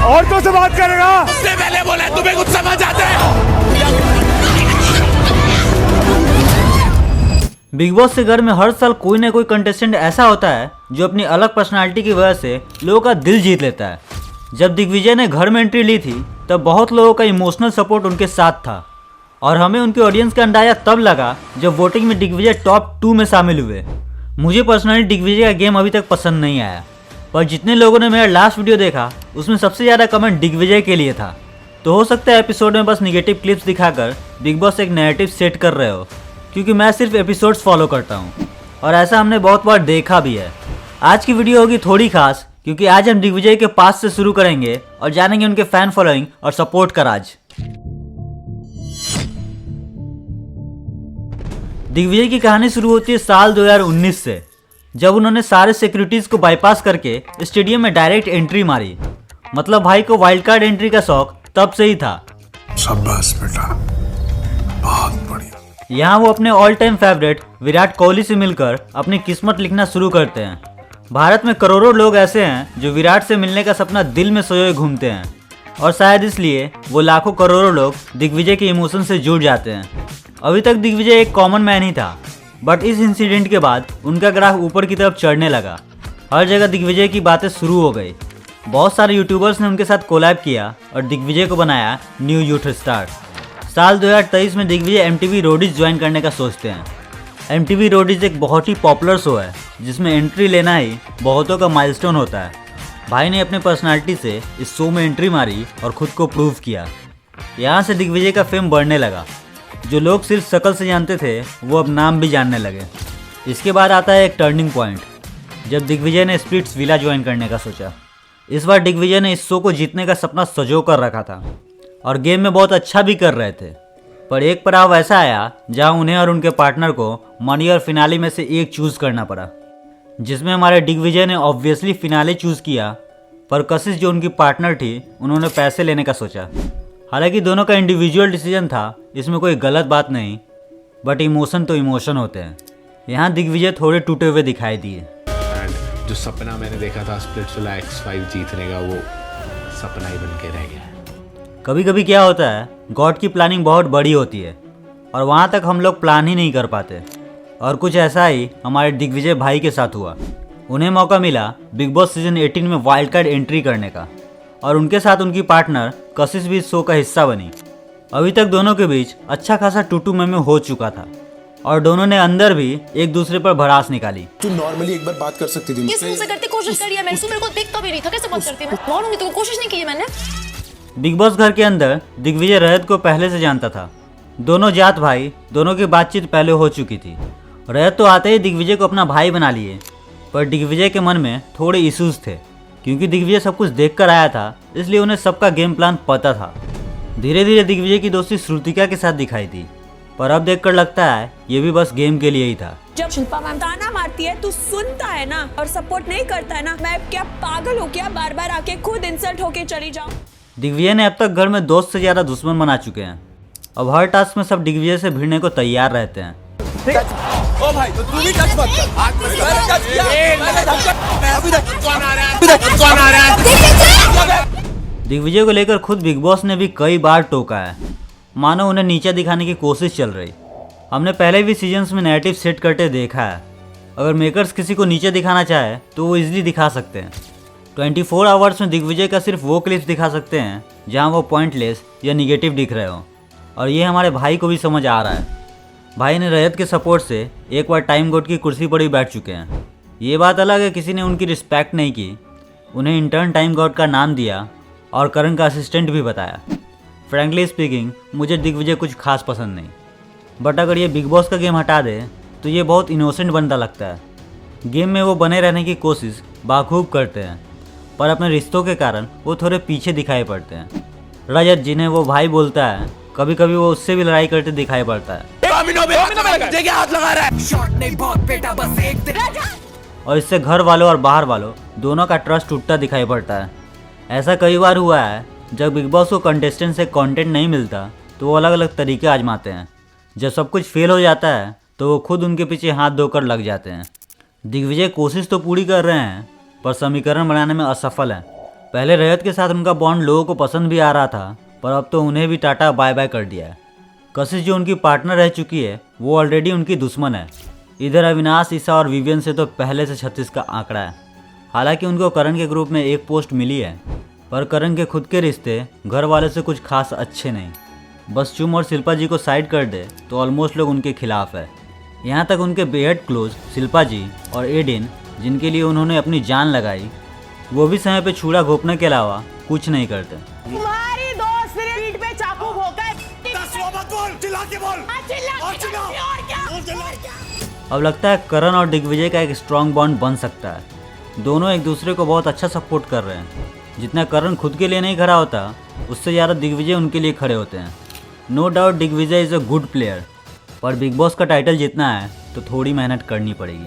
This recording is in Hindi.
औरतों से बात करेगा। पहले बोला तुम्हें कुछ समझ आता है? बिग बॉस के घर में हर साल कोई ना कोई कंटेस्टेंट ऐसा होता है जो अपनी अलग पर्सनालिटी की वजह से लोगों का दिल जीत लेता है। जब दिग्विजय ने घर में एंट्री ली थी तब बहुत लोगों का इमोशनल सपोर्ट उनके साथ था और हमें उनके ऑडियंस का अंदाजा तब लगा जब वोटिंग में दिग्विजय टॉप 2 में शामिल हुए। मुझे पर्सनली दिग्विजय का गेम अभी तक पसंद नहीं आया, पर जितने लोगों ने मेरा लास्ट वीडियो देखा उसमें सबसे ज़्यादा कमेंट दिग्विजय के लिए था। तो हो सकता है एपिसोड में बस निगेटिव क्लिप्स दिखाकर बिग बॉस एक नैरेटिव सेट कर रहे हो, क्योंकि मैं सिर्फ एपिसोड्स फॉलो करता हूँ और ऐसा हमने बहुत बार देखा भी है। आज की वीडियो होगी थोड़ी खास, क्योंकि आज हम दिग्विजय के पास से शुरू करेंगे और जानेंगे उनके फैन फॉलोइंग और सपोर्ट का राज। दिग्विजय की कहानी शुरू होती है साल 2019 से, जब उन्होंने सारे सिक्योरिटीज को बाईपास करके स्टेडियम में डायरेक्ट एंट्री मारी। मतलब भाई को वाइल्ड कार्ड एंट्री का शौक तब से ही था। शाबाश बेटा, बहुत बढ़िया। यहाँ वो अपने all time favourite Virat Kohli से मिलकर अपनी किस्मत लिखना शुरू करते हैं। भारत में करोड़ों लोग ऐसे हैं जो विराट से मिलने का सपना दिल में सोए घूमते हैं और शायद इसलिए वो लाखों करोड़ों लोग दिग्विजय के इमोशन से जुड़ जाते हैं। अभी तक दिग्विजय एक कॉमन मैन ही था, बट इस इंसिडेंट के बाद उनका ग्राफ ऊपर की तरफ चढ़ने लगा। हर जगह दिग्विजय की बातें शुरू हो गई। बहुत सारे यूट्यूबर्स ने उनके साथ कोलैब किया और दिग्विजय को बनाया न्यू यूथ स्टार। साल 2023 में दिग्विजय MTV रोडीज ज्वाइन करने का सोचते हैं। MTV रोडीज एक बहुत ही पॉपुलर शो है जिसमें एंट्री लेना ही बहुतों का माइलस्टोन होता है। भाई ने अपने पर्सनालिटी से इस शो में एंट्री मारी और खुद को प्रूव किया। यहाँ से दिग्विजय का फेम बढ़ने लगा। जो लोग सिर्फ शक्ल से जानते थे वो अब नाम भी जानने लगे। इसके बाद आता है एक टर्निंग पॉइंट, जब दिग्विजय ने स्प्लिट्स विला ज्वाइन करने का सोचा। इस बार दिग्विजय ने इस शो को जीतने का सपना सजो कर रखा था और गेम में बहुत अच्छा भी कर रहे थे, पर एक पड़ाव ऐसा आया जहां उन्हें और उनके पार्टनर को मनी और फिनाले में से एक चूज करना पड़ा, जिसमें हमारे दिग्विजय ने ऑब्वियसली फिनाले चूज किया, पर कशिश जो उनकी पार्टनर थी उन्होंने पैसे लेने का सोचा। हालांकि दोनों का इंडिविजुअल डिसीजन था, इसमें कोई गलत बात नहीं, बट इमोशन तो इमोशन होते हैं। यहाँ दिग्विजय थोड़े टूटे हुए दिखाई दिए। जो सपना मैंने देखा था स्प्लिट्स विला X5 जीतने का, वो सपना ही बन के रह गया। कभी कभी क्या होता है, गॉड की प्लानिंग बहुत बड़ी होती है और वहाँ तक हम लोग प्लान ही नहीं कर पाते। और कुछ ऐसा ही हमारे दिग्विजय भाई के साथ हुआ। उन्हें मौका मिला बिग बॉस सीजन 18 में वाइल्ड कार्ड एंट्री करने का और उनके साथ उनकी पार्टनर कशिश भी इस शो का हिस्सा बनी। अभी तक दोनों के बीच अच्छा खासा टूटू में हो चुका था और दोनों ने अंदर भी एक दूसरे पर भड़ास निकाली। तू नॉर्मली एक बार बात कर सकती थी किस मुंह से करती कोशिश करी है मैंने, तू मेरे को देखता भी नहीं था, कैसे बात करती मैं मारूंगी, तो कोशिश नहीं की है मैंने। बिग बॉस घर के अंदर दिग्विजय रजत को पहले से जानता था। दोनों जात भाई, दोनों की बातचीत पहले हो चुकी थी। रजत तो आते ही दिग्विजय को अपना भाई बना लिए, पर दिग्विजय के मन में थोड़े इश्यूज थे, क्योंकि दिग्विजय सब कुछ देख कर आया था, इसलिए उन्हें सबका गेम प्लान पता था। धीरे धीरे दिग्विजय की दोस्ती श्रुतिका के साथ दिखाई दी, पर अब देखकर लगता है ये भी बस गेम के लिए ही था। जब शिल्पा मैम ताना मारती है तू सुनता है ना और सपोर्ट नहीं करता है ना, मैं क्या पागल हो क्या बार बार आके खुद इंसल्ट होके चली जाऊं। दिग्विजय ने अब तक घर में दोस्त से ज्यादा दुश्मन बना चुके हैं। अब हर टास्क में सब दिग्विजय से भिड़ने को तैयार रहते हैं। ओ भाई तो तू भी टच मत कर। दिग्विजय को लेकर खुद बिग बॉस ने भी कई बार टोका है, मानो उन्हें नीचे दिखाने की कोशिश चल रही। हमने पहले भी सीजन्स में नैरेटिव सेट करते देखा है। अगर मेकर्स किसी को नीचे दिखाना चाहे तो वो इजीली दिखा सकते हैं। 24 आवर्स में दिग्विजय का सिर्फ वो क्लिप्स दिखा सकते हैं जहां वो पॉइंटलेस या निगेटिव दिख रहे हो, और ये हमारे भाई को भी समझ आ रहा है। भाई ने रजत के सपोर्ट से एक बार टाइम गॉड की कुर्सी पर ही बैठ चुके हैं। ये बात अलग है किसी ने उनकी रिस्पेक्ट नहीं की, उन्हें इंटर्न टाइम गॉड का नाम दिया और करण का असिस्टेंट भी बताया। फ्रैंकली स्पीकिंग मुझे दिग्विजय कुछ खास पसंद नहीं, बट अगर ये बिग बॉस का गेम हटा दे तो ये बहुत इनोसेंट बनता लगता है। गेम में वो बने रहने की कोशिश बाखूब करते हैं, पर अपने रिश्तों के कारण वो थोड़े पीछे दिखाई पड़ते हैं। रजत जिन्हें वो भाई बोलता है, कभी कभी वो उससे भी लड़ाई करते दिखाई पड़ता है और इससे घर वालों और बाहर वालों दोनों का ट्रस्ट टूटता दिखाई पड़ता है। ऐसा कई बार हुआ है, जब बिग बॉस को कंटेस्टेंट से कंटेंट नहीं मिलता तो वो अलग अलग तरीके आजमाते हैं। जब सब कुछ फेल हो जाता है तो वो खुद उनके पीछे हाथ धोकर लग जाते हैं। दिग्विजय कोशिश तो पूरी कर रहे हैं पर समीकरण बनाने में असफल हैं। पहले रजत के साथ उनका बॉन्ड लोगों को पसंद भी आ रहा था, पर अब तो उन्हें भी टाटा बाय बाय कर दिया है। कशिश जो उनकी पार्टनर रह चुकी है वो ऑलरेडी उनकी दुश्मन है। इधर अविनाश, ईशा और विवियन से तो पहले से 36 का आंकड़ा है। हालांकि उनको करण के ग्रुप में एक पोस्ट मिली है, पर करण के खुद के रिश्ते घर वाले से कुछ खास अच्छे नहीं। बस चुम और शिल्पा जी को साइड कर दे तो ऑलमोस्ट लोग उनके खिलाफ है। यहाँ तक उनके बेहद क्लोज शिल्पा जी और एडिन, जिनके लिए उन्होंने अपनी जान लगाई, वो भी समय पे छुरा घोंपने के अलावा कुछ नहीं करते। तुम्हारी दोस्त सिर्फ पीठ पे चाकू भोंका है। अब लगता है करण और दिग्विजय का एक स्ट्रॉन्ग बॉन्ड बन सकता है। दोनों एक दूसरे को बहुत अच्छा सपोर्ट कर रहे हैं। जितना करण खुद के लिए नहीं खड़ा होता, उससे ज़्यादा दिग्विजय उनके लिए खड़े होते हैं। No doubt Digvijay is a good player, पर बिग बॉस का टाइटल जीतना है तो थोड़ी मेहनत करनी पड़ेगी।